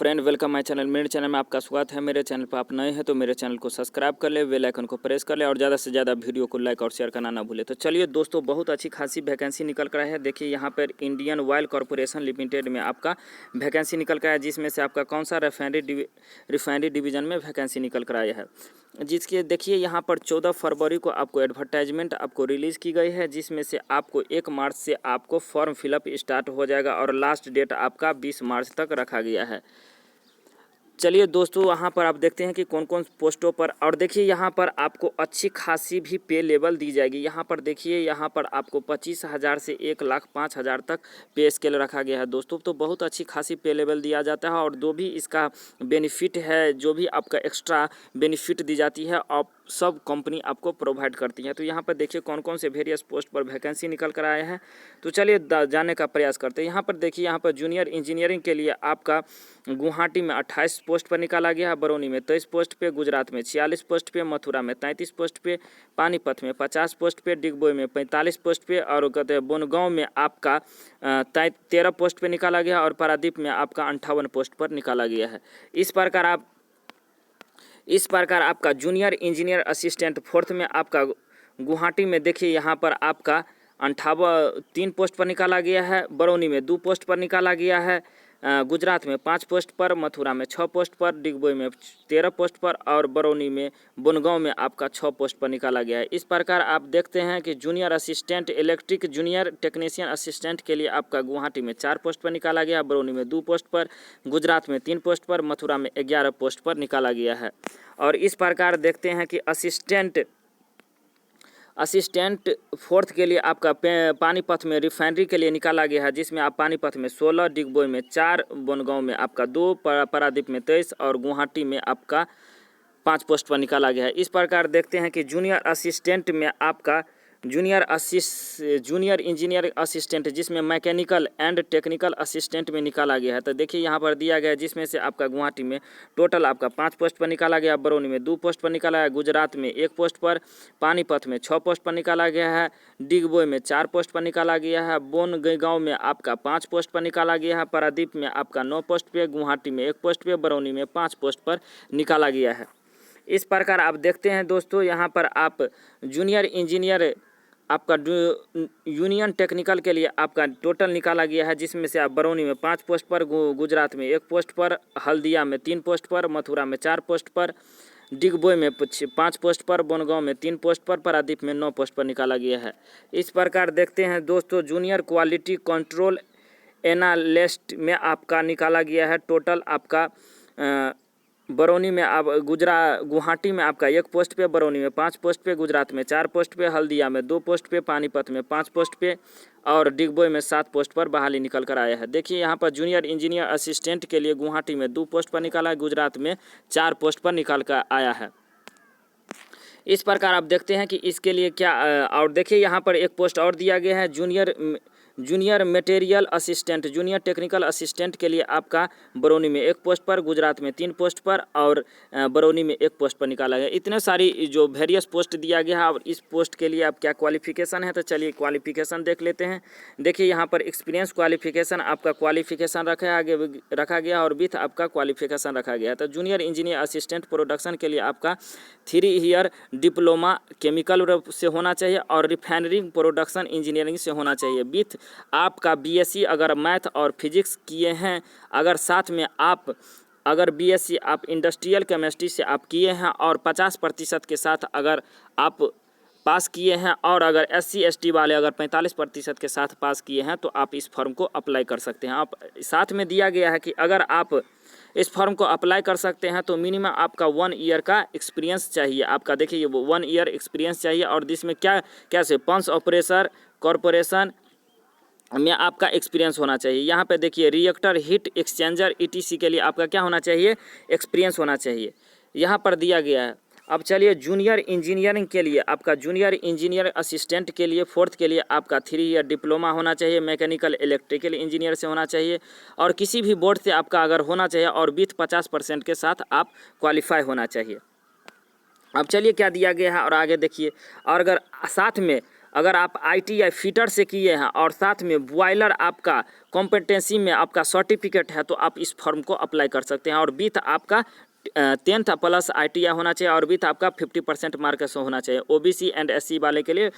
Friend welcome my channel. मेरे channel में आपका स्वागत है। मेरे चैनल पर आप नए हैं तो मेरे चैनल को सब्सक्राइब कर ले, बेल आइकन को प्रेस कर ले और ज़्यादा से ज़्यादा वीडियो को लाइक और शेयर करना ना भूले। तो चलिए दोस्तों, बहुत अच्छी खासी वैकेंसी निकल कर है। देखिए यहाँ पर इंडियन ऑयल कॉरपोरेशन लिमिटेड में आपका वैकेंसी निकल कर है, जिसमें से आपका कौन सा रिफाइनरी डिवीज़न में वैकेंसी निकल कर आया है। जिसके देखिए यहाँ पर 14 फरवरी को आपको एडवर्टाइजमेंट आपको रिलीज़ की गई है, जिसमें से आपको 1 मार्च से आपको फॉर्म फिलअप स्टार्ट हो जाएगा और लास्ट डेट आपका 20 मार्च तक रखा गया है। चलिए दोस्तों, वहाँ पर आप देखते हैं कि कौन कौन पोस्टों पर, और देखिए यहाँ पर आपको अच्छी खासी भी पे लेवल दी जाएगी। यहाँ पर देखिए, यहाँ पर आपको 25,000 से 1,05,000 तक पे स्केल रखा गया है दोस्तों। तो बहुत अच्छी खासी पे लेवल दिया जाता है, और जो भी इसका बेनिफिट है, जो भी आपका एक्स्ट्रा बेनिफिट दी जाती है, आप सब कंपनी आपको प्रोवाइड करती है। तो यहाँ पर देखिए कौन कौन से वेरियस पोस्ट पर वैकेंसी निकल कर आए हैं। तो चलिए जानने का प्रयास करते हैं। यहाँ पर देखिए, यहाँ पर जूनियर इंजीनियरिंग के लिए आपका गुवाहाटी में 28 पोस्ट पर निकाला गया है, बरौनी में 23 पोस्ट पे, गुजरात में 46 पोस्ट पे, मथुरा में 33 पोस्ट पे, पानीपत में 50 पोस्ट पे, डिगबोई में 45 पोस्ट पे, और कहते हैं बनगांव में आपका 13 पोस्ट पे निकाला गया, और पारादीप में आपका 58 पोस्ट पर निकाला गया है। इस प्रकार आपका जूनियर इंजीनियर असिस्टेंट फोर्थ में आपका गुवाहाटी में देखिए यहाँ पर आपका 3 पोस्ट पर निकाला गया है, बरौनी में 2 पोस्ट पर निकाला गया है, गुजरात में 5 पोस्ट पर, मथुरा में 6 पोस्ट पर, डिगबोई में 13 पोस्ट पर, और बरौनी में बनगांव में आपका 6 पोस्ट पर निकाला गया है। इस प्रकार आप देखते हैं कि junior assistant electric junior technician assistant के लिए आपका गुवाहाटी में 4 पोस्ट पर निकाला गया, बरौनी में 2 पोस्ट पर, गुजरात में 3 पोस्ट पर, मथुरा में 11 पोस्ट पर निकाला गया है। और इस प्रकार देखते हैं कि असिस्टेंट फोर्थ के लिए आपका पानीपत में रिफाइनरी के लिए निकाला गया है, जिसमें आप पानीपत में 16, डिगबोई में 4, बनगांव में आपका 2, पारादीप में 23 और गुवाहाटी में आपका 5 पोस्ट पर निकाला गया है। इस प्रकार देखते हैं कि जूनियर असिस्टेंट में आपका जूनियर इंजीनियर असिस्टेंट, जिसमें मैकेनिकल एंड टेक्निकल असिस्टेंट में निकाला गया है। तो देखिए यहाँ पर दिया गया है, जिसमें से आपका गुवाहाटी में टोटल आपका 5 पोस्ट पर निकाला गया, बरौनी में 2 पोस्ट पर निकाला है, गुजरात में 1 पोस्ट पर, पानीपत में 6 पोस्ट पर निकाला गया है, डिगबोई में 4 पोस्ट पर निकाला गया है, बनगांव में आपका 5 पोस्ट पर निकाला गया है, पारादीप में आपका 9 पोस्ट पे, गुवाहाटी में 1 पोस्ट पे, बरौनी में 5 पोस्ट पर निकाला गया है। इस प्रकार आप देखते हैं दोस्तों, यहाँ पर आप जूनियर इंजीनियर आपका यूनियन टेक्निकल के लिए आपका टोटल निकाला गया है, जिसमें से आप बरौनी में 5 पोस्ट पर, गुजरात में 1 पोस्ट पर, हल्दिया में 3 पोस्ट पर, मथुरा में 4 पोस्ट पर, डिगबोई में 5 पोस्ट पर, बनगांव में 3 पोस्ट पर, पारादीप में 9 पोस्ट पर निकाला गया है। इस प्रकार देखते हैं दोस्तों, जूनियर क्वालिटी कंट्रोल एनालिस्ट में आपका निकाला गया है टोटल आपका बरौनी में आप गुवाहाटी में आपका 1 पोस्ट पे, बरौनी में 5 पोस्ट पे, गुजरात में 4 पोस्ट पे, हल्दिया में 2 पोस्ट पे, पानीपत में 5 पोस्ट पे और डिगबोई में 7 पोस्ट पर बहाली निकल कर आया है। देखिए यहाँ पर जूनियर इंजीनियर असिस्टेंट के लिए गुवाहाटी में 2 पोस्ट पर निकाला है, गुजरात में 4 पोस्ट पर निकाल कर आया है। इस प्रकार आप देखते हैं कि इसके लिए क्या, और देखिए यहाँ पर 1 पोस्ट और दिया गया है, junior material assistant junior technical assistant के लिए आपका बरौनी में 1 पोस्ट पर, गुजरात में 3 पोस्ट पर और बरौनी में 1 पोस्ट पर निकाला गया। इतने सारी जो वेरियस पोस्ट दिया गया है, और इस पोस्ट के लिए आप क्या क्वालिफिकेशन है, तो चलिए क्वालिफिकेशन देख लेते हैं। देखिए यहाँ पर एक्सपीरियंस क्वालिफिकेशन आपका क्वालिफिकेशन रखा गया और विथ आपका क्वालिफिकेशन रखा गया। तो जूनियर इंजीनियर असिस्टेंट प्रोडक्शन के लिए आपका 3 ईयर डिप्लोमा केमिकल से होना चाहिए और रिफाइनरी प्रोडक्शन इंजीनियरिंग से होना चाहिए, विथ आपका बीएससी अगर मैथ और फिजिक्स किए हैं, अगर साथ में अगर बीएससी आप इंडस्ट्रियल केमिस्ट्री से आप किए हैं और 50% के साथ अगर आप पास किए हैं, और अगर SC ST वाले अगर 45% के साथ पास किए हैं, तो आप इस फॉर्म को अप्लाई कर सकते हैं। आप साथ में दिया गया है कि अगर आप इस फॉर्म को अप्लाई कर सकते हैं तो मिनिमम आपका 1 ईयर का एक्सपीरियंस चाहिए। आपका देखिए 1 ईयर एक्सपीरियंस चाहिए, और जिसमें क्या से पंप्स ऑपरेटर कॉरपोरेशन में आपका एक्सपीरियंस होना चाहिए। यहाँ पे देखिए रिएक्टर हीट एक्सचेंजर ETC के लिए आपका क्या होना चाहिए, एक्सपीरियंस होना चाहिए, यहाँ पर दिया गया है। अब चलिए जूनियर इंजीनियरिंग के लिए आपका जूनियर इंजीनियर असिस्टेंट के लिए 4th के लिए आपका 3 ईयर डिप्लोमा होना चाहिए, मैकेनिकल इलेक्ट्रिकल इंजीनियर से होना चाहिए, और किसी भी बोर्ड से आपका अगर होना चाहिए, और विथ 50% के साथ आप क्वालिफाई होना चाहिए। अब चलिए क्या दिया गया है और आगे देखिए, और अगर साथ में अगर आप ITI फिटर से किए हैं और साथ में बॉयलर आपका कॉम्पिटेंसी में आपका सर्टिफिकेट है तो आप इस फॉर्म को अप्लाई कर सकते हैं। और विथ आपका 10th प्लस ITI होना चाहिए और विथ आपका 50% मार्क्स होना चाहिए। OBC एंड SC वाले के लिए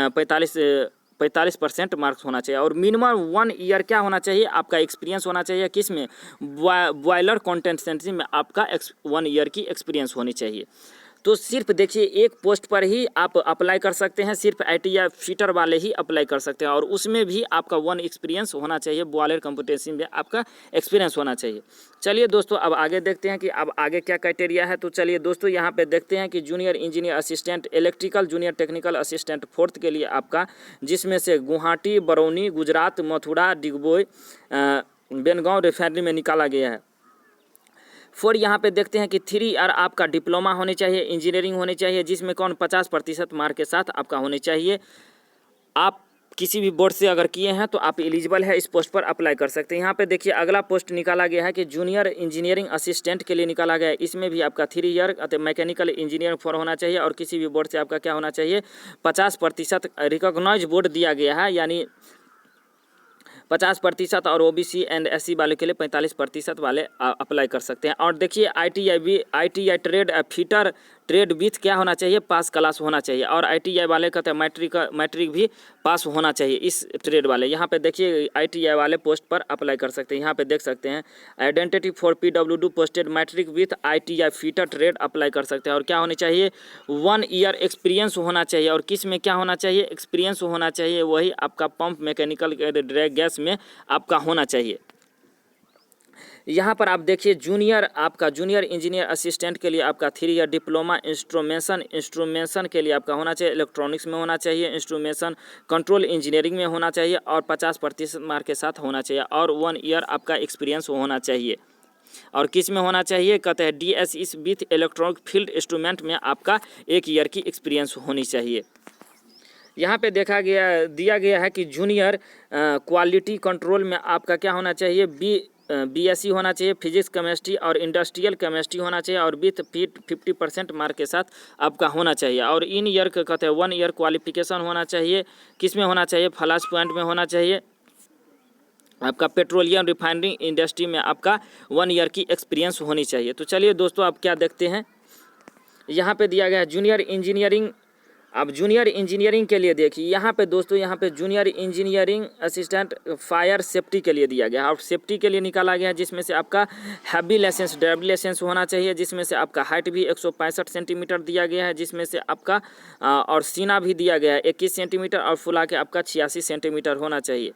45% मार्क्स होना चाहिए। और मिनिमम 1 ईयर क्या होना चाहिए, आपका एक्सपीरियंस होना चाहिए। किस में, बॉयलर कॉन्टेंटेंसी में आपका 1 ईयर की एक्सपीरियंस होनी चाहिए। तो सिर्फ देखिए एक पोस्ट पर ही आप अप्लाई कर सकते हैं, सिर्फ ITI फिटर वाले ही अप्लाई कर सकते हैं और उसमें भी आपका 1 एक्सपीरियंस होना चाहिए, बॉयलर कॉम्पिटेंसी में आपका एक्सपीरियंस होना चाहिए। चलिए दोस्तों अब आगे देखते हैं कि अब आगे क्या क्राइटेरिया है। तो चलिए दोस्तों यहाँ पे देखते हैं कि junior engineer assistant electrical, junior technical assistant 4th के लिए आपका, जिसमें से गुवाहाटी, बरौनी, गुजरात, मथुरा, डिगबोई, बेनगांव रिफाइनरी में निकाला गया है। फिर यहाँ पे देखते हैं कि 3 ईयर आपका डिप्लोमा होनी चाहिए, इंजीनियरिंग होनी चाहिए, जिसमें कौन 50% मार्क के साथ आपका होने चाहिए। आप किसी भी बोर्ड से अगर किए हैं तो आप एलिजिबल है, इस पोस्ट पर अप्लाई कर सकते हैं। यहाँ पे देखिए अगला पोस्ट निकाला गया है कि जूनियर इंजीनियरिंग असिस्टेंट के लिए निकाला गया है। इसमें भी आपका 3 ईयर मैकेनिकल इंजीनियरिंग फॉर होना चाहिए और किसी भी बोर्ड से आपका क्या होना चाहिए, 50% रिकॉग्नाइज बोर्ड दिया गया है, यानी 50% और OBC एंड SC वाले के लिए 45% वाले अप्लाई कर सकते हैं। और देखिए ITI trade fitter trade with क्या होना चाहिए, पास क्लास होना चाहिए। और ITI वाले कहते हैं मैट्रिक भी पास होना चाहिए इस ट्रेड वाले। यहाँ पे देखिए ITI वाले पोस्ट पर अप्लाई कर सकते हैं। यहाँ पे देख सकते हैं identity for PWD posted matric with ITI fitter trade apply कर सकते हैं। और क्या होनी चाहिए, 1 ईयर एक्सपीरियंस होना चाहिए। और किस में क्या होना चाहिए, एक्सपीरियंस होना चाहिए, वही आपका पंप मैकेनिकल गैस में आपका होना चाहिए। यहाँ पर आप देखिए जूनियर इंजीनियर असिस्टेंट के लिए आपका 3 ईयर डिप्लोमा इंस्ट्रूमेंशन के लिए आपका होना चाहिए, इलेक्ट्रॉनिक्स में होना चाहिए, इंस्ट्रूमेंशन कंट्रोल इंजीनियरिंग में होना चाहिए और 50% मार्क के साथ होना चाहिए और 1 ईयर आपका एक्सपीरियंस होना चाहिए। और किस में होना चाहिए, कहते हैं DSE with electronic field instrument में आपका 1 ईयर की एक्सपीरियंस होनी चाहिए। यहाँ पे दिया गया है कि जूनियर क्वालिटी कंट्रोल में आपका क्या होना चाहिए, BSc होना चाहिए, फिजिक्स केमिस्ट्री और इंडस्ट्रियल केमिस्ट्री होना चाहिए और विथ 50% मार्क के साथ आपका होना चाहिए। और इन ईयर का कहते हैं 1 ईयर क्वालिफिकेशन होना चाहिए। किस में होना चाहिए, फ्लैश पॉइंट में होना चाहिए। आपका पेट्रोलियम रिफाइनरी इंडस्ट्री में आपका 1 ईयर की एक्सपीरियंस होनी चाहिए। तो चलिए दोस्तों अब क्या देखते हैं, यहाँ पे दिया गया है जूनियर इंजीनियरिंग। अब जूनियर इंजीनियरिंग के लिए देखिए यहाँ पे दोस्तों, यहाँ पे junior engineering assistant fire safety के लिए दिया गया है और सेफ्टी के लिए निकाला गया है, जिसमें से आपका हैवी लाइसेंस ड्राइविंग लाइसेंस होना चाहिए, जिसमें से आपका हाइट भी 165 सेंटीमीटर दिया गया है, जिसमें से आपका और सीना भी दिया गया है 21 सेंटीमीटर और फुला के आपका 86 सेंटीमीटर होना चाहिए।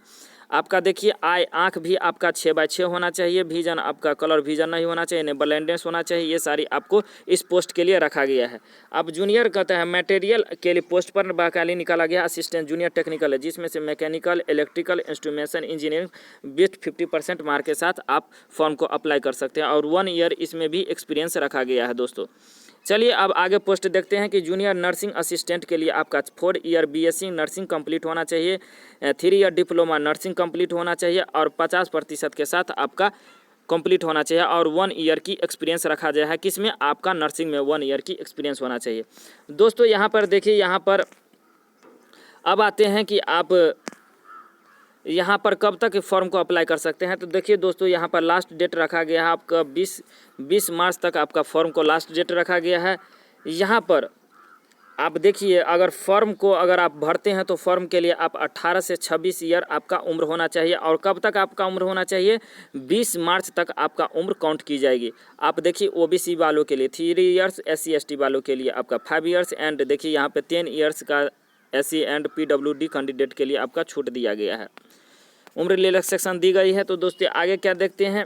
आपका देखिए आँख भी आपका 6x6 होना चाहिए, विजन आपका कलर विजन नहीं होना चाहिए, ने ब्लाइंडनेस होना चाहिए। ये सारी आपको इस पोस्ट के लिए रखा गया है। अब जूनियर कहते हैं मटेरियल के लिए पोस्ट पर बाकायदा निकाला गया असिस्टेंट जूनियर टेक्निकल है, जिसमें से mechanical, electrical, instrumentation engineering with 50% mark के साथ आप फॉर्म को अप्लाई कर सकते हैं और 1 ईयर इसमें भी एक्सपीरियंस रखा गया है दोस्तों। चलिए अब आगे पोस्ट देखते हैं कि जूनियर नर्सिंग असिस्टेंट के लिए आपका 4 ईयर BSc नर्सिंग कंप्लीट होना चाहिए, 3 ईयर डिप्लोमा नर्सिंग कंप्लीट होना चाहिए और 50% के साथ आपका कंप्लीट होना चाहिए और 1 ईयर की एक्सपीरियंस रखा गया है। किसमें, आपका नर्सिंग में 1 ईयर की एक्सपीरियंस होना चाहिए। दोस्तों यहाँ पर देखिए, यहाँ पर अब आते हैं कि आप यहाँ पर कब तक फॉर्म को अप्लाई कर सकते हैं। तो देखिए दोस्तों यहाँ पर लास्ट डेट रखा गया है आपका 20 मार्च तक आपका फॉर्म को लास्ट डेट रखा गया है। यहाँ पर आप देखिए अगर फॉर्म को अगर आप भरते हैं तो फॉर्म के लिए आप 18 से 26 ईयर आपका उम्र होना चाहिए। और कब तक आपका उम्र होना चाहिए, 20 मार्च तक आपका उम्र काउंट की जाएगी। आप देखिए OBC वालों के लिए 3 ईयर्स, SC ST वालों के लिए आपका 5 ईयर्स एंड देखिए यहाँ पे 10 ईयर्स का SC एंड PWD कैंडिडेट के लिए आपका छूट दिया गया है, उम्र रिलैक्सेशन दी गई है। तो दोस्तों आगे क्या देखते हैं,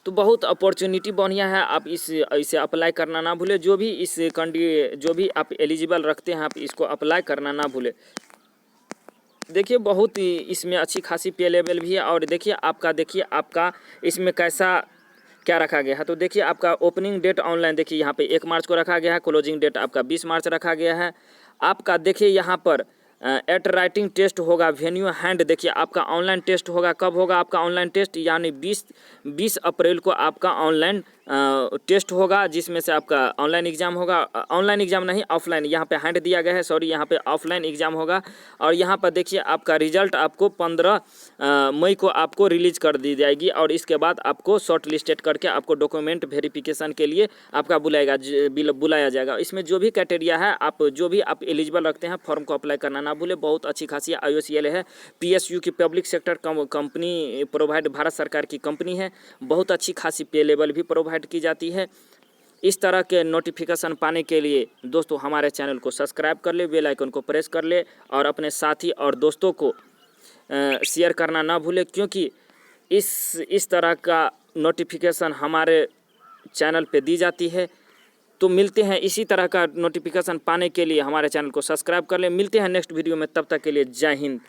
तो बहुत अपॉर्चुनिटी बढ़िया है, आप इसे अप्लाई करना ना भूले। जो भी आप एलिजिबल रखते हैं आप इसको अप्लाई करना ना भूले। देखिए बहुत इसमें अच्छी खासी पे लेवल भी है। और देखिए आपका इसमें कैसा क्या रखा गया है। तो देखिए आपका ओपनिंग डेट ऑनलाइन देखिए यहाँ पे 1 मार्च को रखा गया है, क्लोजिंग डेट आपका 20 मार्च रखा गया है। आपका देखिए यहाँ पर एट राइटिंग टेस्ट होगा, वेन्यू हैंड देखिए आपका ऑनलाइन टेस्ट होगा। कब होगा आपका ऑनलाइन टेस्ट, यानी 20 अप्रैल को आपका ऑनलाइन टेस्ट होगा, जिसमें से आपका ऑनलाइन एग्ज़ाम होगा, ऑनलाइन एग्ज़ाम नहीं ऑफलाइन, यहाँ पे हैंड दिया गया है, सॉरी यहाँ पे ऑफलाइन एग्ज़ाम होगा। और यहाँ पर देखिए आपका रिजल्ट आपको 15 मई को आपको रिलीज कर दी जाएगी और इसके बाद आपको शॉर्ट लिस्टेड करके आपको डॉक्यूमेंट वेरिफिकेशन के लिए आपका बुलाया जाएगा। इसमें जो भी क्राइटेरिया है, आप जो भी आप एलिजिबल रखते हैं फॉर्म को अप्लाई करना ना भूले। बहुत अच्छी खासी IOCL है, PSU की public sector company provide, Bharat सरकार की कंपनी है, बहुत अच्छी खासी पे लेवल भी प्रोवाइड की जाती है। इस तरह के नोटिफिकेशन पाने के लिए दोस्तों हमारे चैनल को सब्सक्राइब कर ले, बेल आइकन को प्रेस कर ले और अपने साथी और दोस्तों को शेयर करना ना भूले, क्योंकि इस तरह का नोटिफिकेशन हमारे चैनल पे दी जाती है। तो मिलते हैं, इसी तरह का नोटिफिकेशन पाने के लिए हमारे चैनल को सब्सक्राइब कर ले। मिलते हैं नेक्स्ट वीडियो में, तब तक के लिए जय हिंद।